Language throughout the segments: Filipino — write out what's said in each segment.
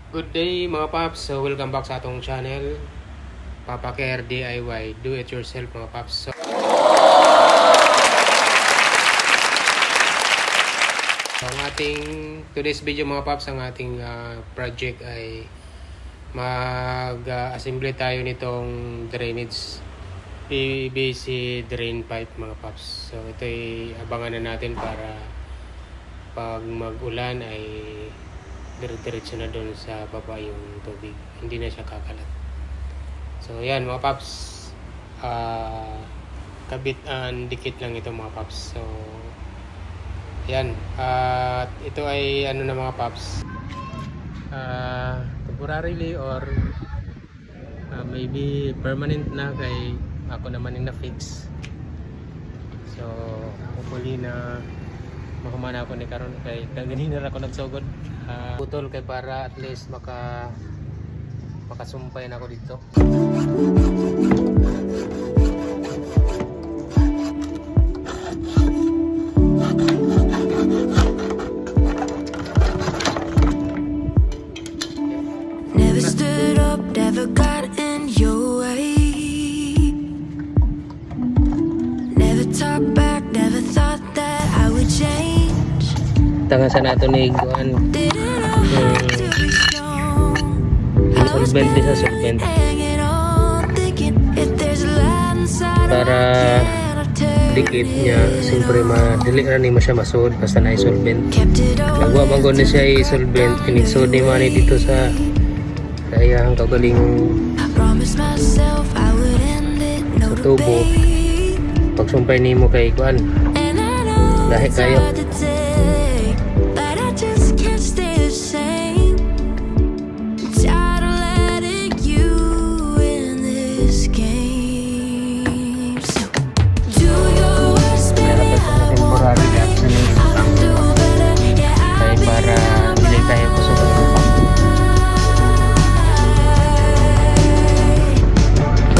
Good day mga paps, so welcome back sa atong channel Papa Care DIY, do it yourself mga paps. So ang ating today's video mga paps, ang ating project ay mag-assemble tayo nitong drainage PVC drain pipe mga paps. So ito ay abangan na natin para pag mag-ulan ay diretso na doon sa baba yung tubig, hindi na siya kakalat. So yan mga paps, kabit dikit lang ito mga paps. So yan, ito ay ano na mga paps, temporarily or maybe permanent na, kay ako naman yung na-fix. So hopefully na makumana ako ni karon, kay ganina ako nagsugod putol, kay para at least makasumpay na ako dito. Never stood up, never got in your way. Never talked back, never thought that I would change. Tangasan nato ni Iguan. Didn't know how to be strong. I was Solvent din sa solvent hanging on, thinking if there's a light inside para dikit niya. Siyempre madili na ni mo siya masud basta na solvent. kept it all Nagwa man gud na siya i-solvent, kinisod ni man dito sa iyang kagaling I promised myself I would end it, no sa tubo. debate. Pagsumpay nimo kay Iguan, And I know Lahi it's kayo. hard to take, but I just can't stay the same. Tired of letting you in this game. So do your worst, baby, I won't temporary break. reaction ng I'll do better, yeah, kay I'll be para alright. dili tayo ko sa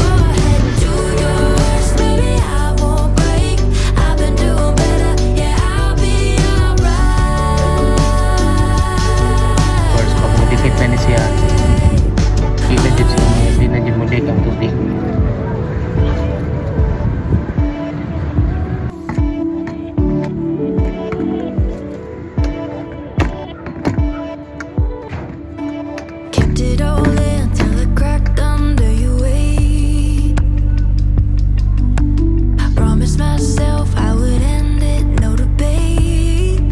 Go ahead, do your worst, baby, I won't break. I've been doing better, yeah, I'll be alright. course pag modifit na ni siya, even if hindi na di mulik ang tubig. Kept it all in till it cracked under your weight. I promised myself I would end it, no debate.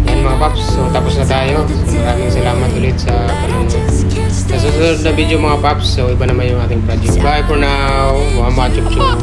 Yan mga paps, so tapos na tayo. So, maraming salamat ulit sa But I panonood. just can't Sa stay susunod na video mga paps, so iba naman yung ating project. Bye for now, Muhammad Chup Chup.